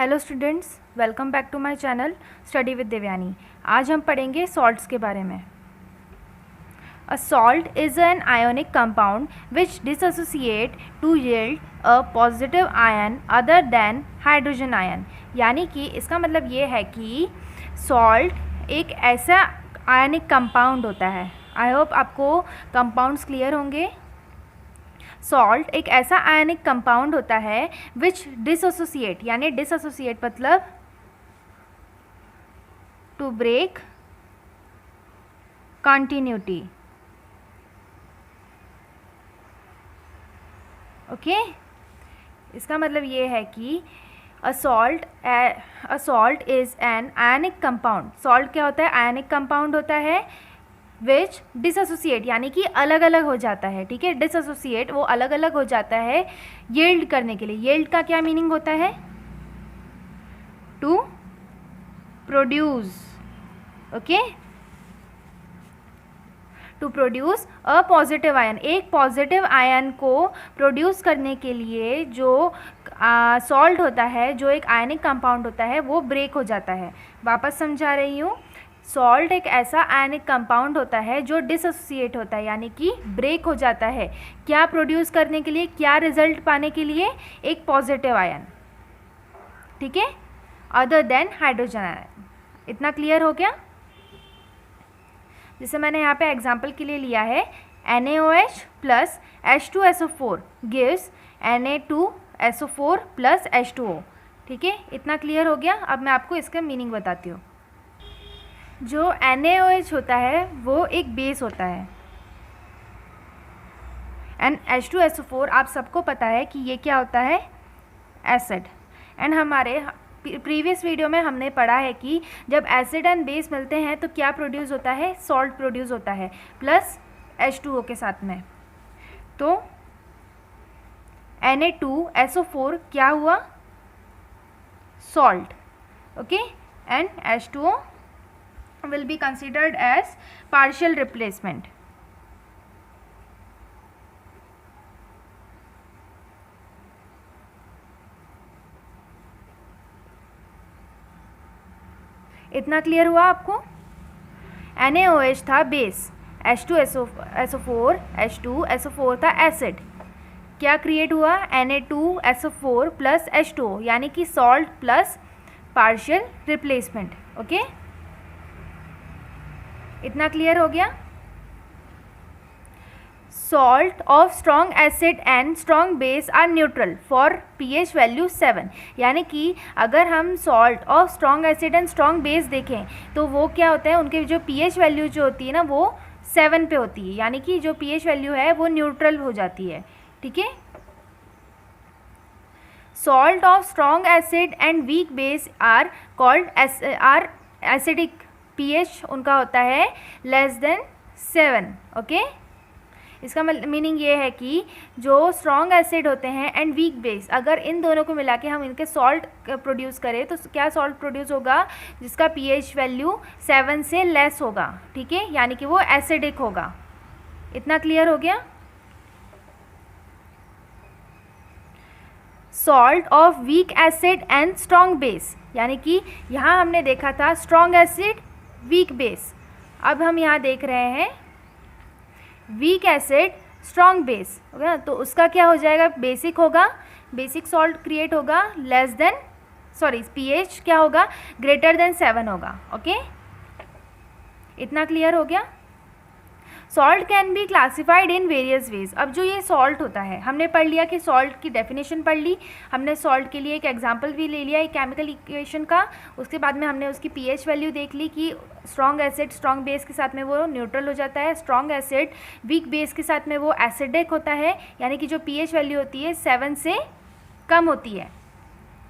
Hello students, welcome back to my channel study with Devyani. आज हम पढ़ेंगे सॉल्ट्स के बारे में। A salt is an ionic compound which dissociate to yield a positive ion other than hydrogen ion. यानी कि इसका मतलब ये है कि सॉल्ट एक ऐसा आयनिक कंपाउंड होता है। आई होप आपको कंपाउंड्स क्लियर होंगे। सॉल्ट एक ऐसा आयनिक कंपाउंड होता है विच डिसएसोसिएट, यानी डिसएसोसिएट मतलब टू ब्रेक कंटिन्यूटी। ओके, इसका मतलब ये है कि अ salt is an ionic compound. Salt क्या होता है? आयनिक कंपाउंड होता है विच डिसएसोसिएट, यानी कि अलग अलग हो जाता है। ठीक है, डिसएसोसिएट वो अलग अलग हो जाता है यील्ड करने के लिए। यील्ड का क्या मीनिंग होता है? To produce. Okay, to produce a positive ion. एक पॉजिटिव आयन को प्रोड्यूस करने के लिए जो सॉल्ट होता है, जो एक आयनिक कंपाउंड होता है, वो ब्रेक हो जाता है। वापस समझा रही हूँ, सॉल्ट एक ऐसा आयनिक कंपाउंड होता है जो डिसएसोसिएट होता है, यानी कि ब्रेक हो जाता है। क्या प्रोड्यूस करने के लिए, क्या रिजल्ट पाने के लिए? एक पॉजिटिव आयन। ठीक है, अदर देन हाइड्रोजन आयन। इतना क्लियर हो गया? जैसे मैंने यहाँ पे एग्जांपल के लिए लिया है, NaOH plus H2SO4 gives Na2SO4 plus H2O। ठीक है, इतना क्लियर हो गया? अब मैं आपको इसका मीनिंग बताती हूँ। जो NaOH होता है वो एक बेस होता है, एंड H2SO4 आप सबको पता है कि ये क्या होता है? एसिड। एंड हमारे प्रीवियस वीडियो में हमने पढ़ा है कि जब एसिड एंड बेस मिलते हैं तो क्या प्रोड्यूस होता है? सॉल्ट प्रोड्यूस होता है, प्लस H2O के साथ में। तो Na2SO4 क्या हुआ? Salt. Okay, and H2O will be considered as partial replacement. इतना क्लियर हुआ आपको? NaOH था बेस, H2SO4 था एसिड। क्या क्रिएट हुआ? Na2SO4 प्लस H2O, यानी कि salt plus partial replacement. Okay, इतना क्लियर हो गया? Salt of strong acid and strong base are neutral for pH value 7। यानी कि अगर हम salt of strong acid and strong base देखें तो वो क्या होता है, उनके जो pH वैल्यू जो होती है ना वो 7 पे होती है, यानी कि जो pH वैल्यू है वो न्यूट्रल हो जाती है। ठीक है, salt of strong acid and weak base are called acidic. pH उनका होता है लेस देन 7। ओके, इसका मीनिंग ये है कि जो स्ट्रॉन्ग एसिड होते हैं एंड वीक बेस, अगर इन दोनों को मिला के हम इनके सॉल्ट प्रोड्यूस करें तो क्या सॉल्ट प्रोड्यूस होगा? जिसका pH वैल्यू 7 से लेस होगा। ठीक है, यानी कि वो एसिडिक होगा। इतना क्लियर हो गया? Salt of weak acid and strong base, यानी कि यहाँ हमने देखा था स्ट्रॉन्ग एसिड वीक बेस, अब हम यहाँ देख रहे हैं weak acid strong base. Okay ना, तो उसका क्या हो जाएगा? बेसिक होगा, बेसिक सॉल्ट क्रिएट होगा लेस देन, सॉरी pH क्या होगा? ग्रेटर देन 7 होगा। ओके, इतना क्लियर हो गया? Salt can be classified in various ways. अब जो ये सॉल्ट होता है, हमने पढ़ लिया कि सॉल्ट की डेफिनेशन पढ़ ली हमने, सॉल्ट के लिए एक एग्जांपल भी ले लिया एक केमिकल इक्वेशन का। उसके बाद में हमने उसकी pH वैल्यू देख ली कि स्ट्रॉन्ग एसिड स्ट्रॉन्ग बेस के साथ में वो न्यूट्रल हो जाता है, स्ट्रॉन्ग एसिड वीक बेस के साथ में वो एसिडिक होता है, यानी कि जो pH वैल्यू होती है 7 से कम होती है।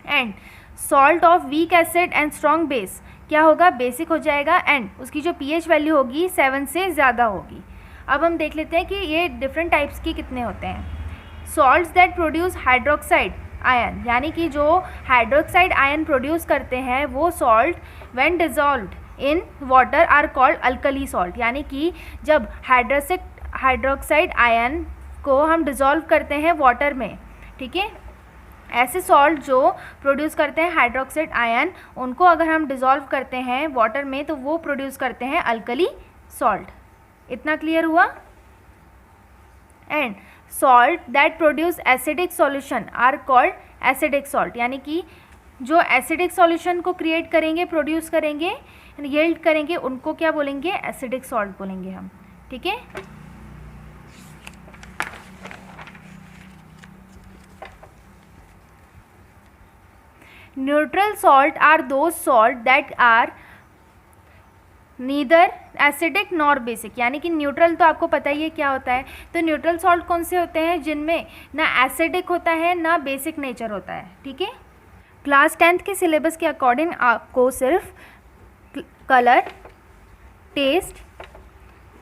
And salt of weak acid and strong base क्या होगा? बेसिक हो जाएगा, एंड उसकी जो pH वैल्यू होगी 7 से ज़्यादा होगी। अब हम देख लेते हैं कि ये डिफरेंट टाइप्स की कितने होते हैं। Salts that produce hydroxide ion, यानी कि जो हाइड्रोक्साइड आयन प्रोड्यूस करते हैं वो salt when dissolved in water are called alkali salt. यानी कि जब हाइड्रोक्साइड आयन को हम डिजॉल्व करते हैं वाटर में, ठीक है, ऐसे सॉल्ट जो प्रोड्यूस करते हैं हाइड्रोक्साइड आयन, उनको अगर हम डिज़ोल्व करते हैं वाटर में तो वो प्रोड्यूस करते हैं अल्कली सॉल्ट। इतना क्लियर हुआ? And salt that produce acidic solution are called acidic salt, यानी कि जो एसिडिक सॉल्यूशन को क्रिएट करेंगे, प्रोड्यूस करेंगे, यील्ड करेंगे, उनको क्या बोलेंगे? एसिडिक सॉल्ट बोलेंगे हम। ठीक है, neutral salt are those salt that are neither acidic nor basic, यानी कि न्यूट्रल तो आपको पता ही है क्या होता है। तो न्यूट्रल सॉल्ट कौन से होते हैं? जिनमें ना एसिडिक होता है ना बेसिक नेचर होता है। ठीक है, क्लास 10th के सिलेबस के अकॉर्डिंग आपको सिर्फ कलर, टेस्ट,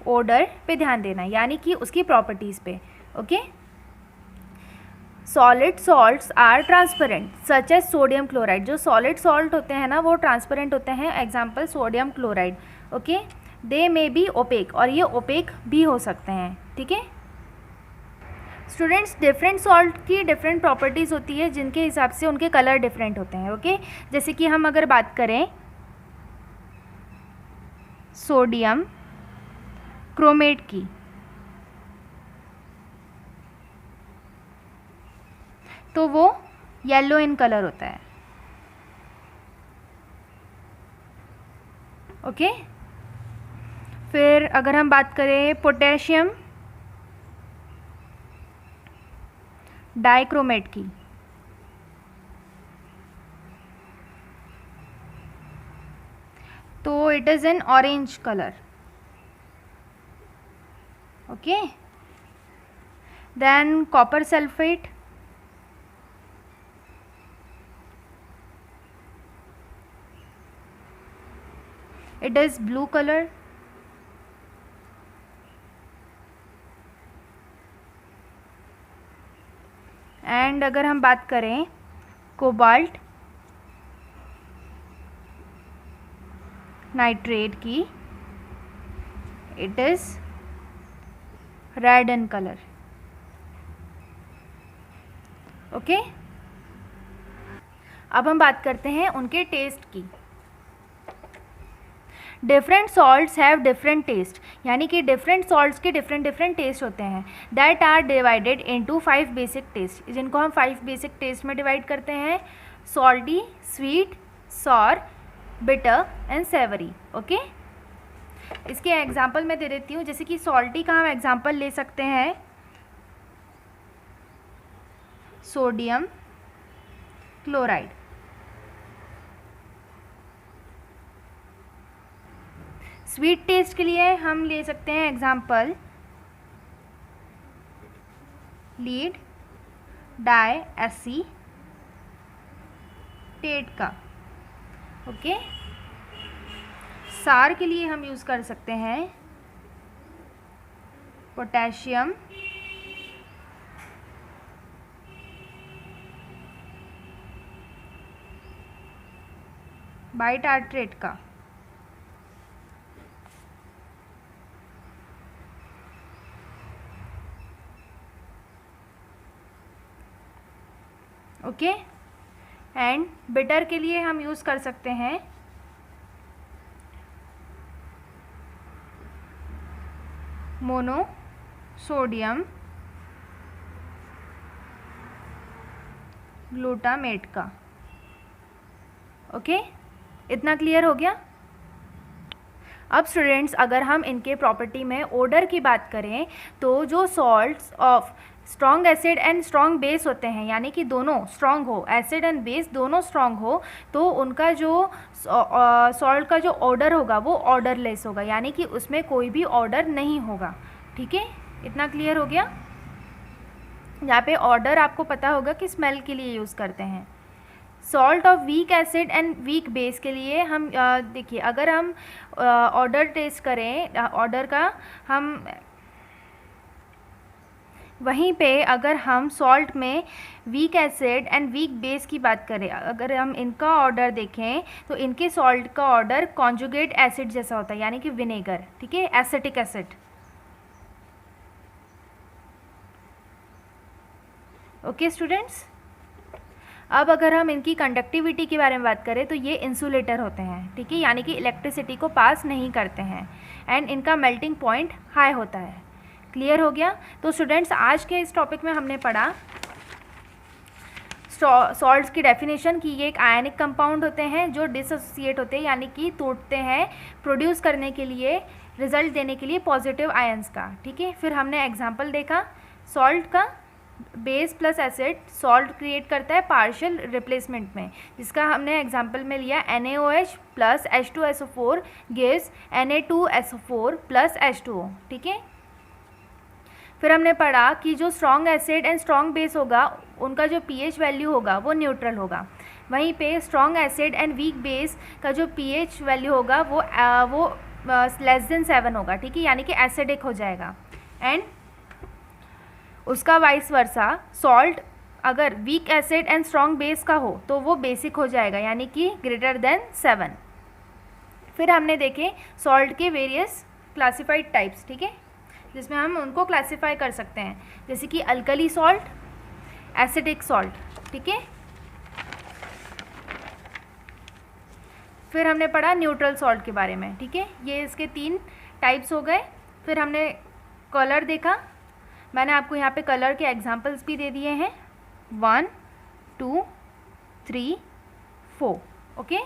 ओडर पे ध्यान देना है, यानी कि उसकी प्रॉपर्टीज़ पे। Okay, solid salts are transparent such as sodium chloride, जो सॉलिड सॉल्ट होते हैं ना वो ट्रांसपेरेंट होते हैं, example sodium chloride. Okay, they may be opaque, और ये ओपेक भी हो सकते हैं। ठीक है स्टूडेंट्स, डिफरेंट सॉल्ट की डिफरेंट प्रॉपर्टीज़ होती है जिनके हिसाब से उनके कलर डिफरेंट होते हैं। ओके, जैसे कि हम अगर बात करें सोडियम क्रोमेट की, तो वो येलो इन कलर होता है। ओके, फिर अगर हम बात करें पोटेशियम डाइक्रोमेट की, तो it is in orange colour. Okay, then copper sulphate, it is blue color, and अगर हम बात करें कोबाल्ट नाइट्रेट की, it is red in colour. Okay, अब हम बात करते हैं उनके टेस्ट की। Different salts have different test, यानी कि डिफरेंट सॉल्ट्स के डिफरेंट डिफरेंट टेस्ट होते हैं। That are divided into 5 basic test, जिनको हम 5 बेसिक टेस्ट में डिवाइड करते हैं: salty, sweet, sour, bitter and savoury. Okay, इसके एग्जाम्पल मैं दे देती हूँ। जैसे कि सॉल्टी का हम एग्जाम्पल ले सकते हैं सोडियम क्लोराइड। स्वीट टेस्ट के लिए हम ले सकते हैं एग्जाम्पल लीड डाई एसीटेट का। ओके, सार के लिए हम यूज़ कर सकते हैं पोटेशियम बाइटार्ट्रेट का। ओके, एंड बिटर के लिए हम यूज़ कर सकते हैं मोनो सोडियम ग्लूटामेट का। ओके, इतना क्लियर हो गया? अब स्टूडेंट्स, अगर हम इनके प्रॉपर्टी में ओडर की बात करें तो जो salts of strong acid and strong base होते हैं, यानी कि दोनों स्ट्रॉन्ग हो, एसिड एंड बेस दोनों स्ट्रॉन्ग हो, तो उनका जो सॉल्ट का जो ऑर्डर होगा वो ऑर्डरलेस होगा, यानी कि उसमें कोई भी ऑर्डर नहीं होगा। ठीक है, इतना क्लियर हो गया? यहाँ पे ऑर्डर आपको पता होगा कि स्मेल के लिए यूज़ करते हैं। Salt of weak acid and weak base के लिए हम देखिए, अगर हम ऑर्डर टेस्ट करें, ऑर्डर का हम वहीं पे अगर हम सॉल्ट में weak acid and weak base की बात करें, अगर हम इनका ऑर्डर देखें तो इनके सॉल्ट का ऑर्डर कॉन्जुगेट एसिड जैसा होता है, यानी कि विनेगर। ठीक है, एसिटिक एसिड। ओके स्टूडेंट्स, अब अगर हम इनकी कंडक्टिविटी के बारे में बात करें तो ये इंसुलेटर होते हैं, ठीक है, यानी कि इलेक्ट्रिसिटी को पास नहीं करते हैं एंड इनका मेल्टिंग पॉइंट हाई होता है। क्लियर हो गया? तो स्टूडेंट्स आज के इस टॉपिक में हमने पढ़ा सॉल्ट्स की डेफिनेशन कि ये एक आयनिक कंपाउंड होते हैं जो डिसोसिएट होते हैं, यानी कि टूटते हैं प्रोड्यूस करने के लिए, रिजल्ट देने के लिए पॉजिटिव आयंस का, ठीक है। फिर हमने एग्जांपल देखा सॉल्ट का, base plus acid salt create करता है पार्शियल रिप्लेसमेंट में, जिसका हमने एग्जांपल में लिया NaOH plus H2SO4 gives Na2SO4 plus H2O, ठीक है। फिर हमने पढ़ा कि जो strong acid and strong base होगा उनका जो pH वैल्यू होगा वो न्यूट्रल होगा, वहीं पे strong acid and weak base का जो pH वैल्यू होगा वो लेस देन 7 होगा, ठीक है, यानी कि एसिडिक हो जाएगा। एंड उसका वाइस वर्सा सॉल्ट अगर weak acid and strong base का हो तो वो बेसिक हो जाएगा, यानी कि ग्रेटर देन 7। फिर हमने देखे सॉल्ट के वेरियस क्लासिफाइड टाइप्स, ठीक है, जिसमें हम उनको क्लासिफाई कर सकते हैं, जैसे कि अल्कली सॉल्ट, एसिडिक सॉल्ट, ठीक है। फिर हमने पढ़ा न्यूट्रल सॉल्ट के बारे में, ठीक है, ये इसके 3 टाइप्स हो गए। फिर हमने कलर देखा, मैंने आपको यहाँ पे कलर के एग्जांपल्स भी दे दिए हैं, 1 2 3 4, ओके।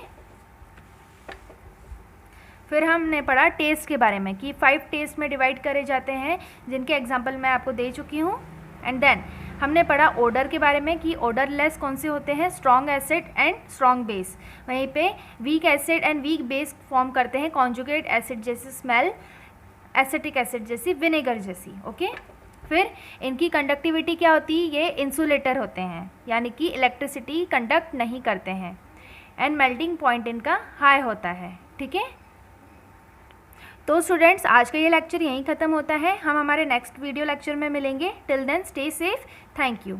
फिर हमने पढ़ा टेस्ट के बारे में कि 5 टेस्ट में डिवाइड करे जाते हैं, जिनके एग्जांपल मैं आपको दे चुकी हूँ। एंड देन हमने पढ़ा ओडर के बारे में कि ओडरलेस कौन से होते हैं, strong acid and strong base, वहीं पे weak acid and weak base form करते हैं कॉन्जुगेट एसिड जैसी स्मेल, एसिटिक एसिड जैसी, विनेगर जैसी, ओके। फिर इनकी कंडक्टिविटी क्या होती है, ये इंसुलेटर होते हैं, यानी कि इलेक्ट्रिसिटी कंडक्ट नहीं करते हैं, एंड मेल्टिंग पॉइंट इनका हाई होता है, ठीक है। तो स्टूडेंट्स आज का ये लेक्चर यहीं ख़त्म होता है, हम हमारे नेक्स्ट वीडियो लेक्चर में मिलेंगे। Till then stay safe, thank you.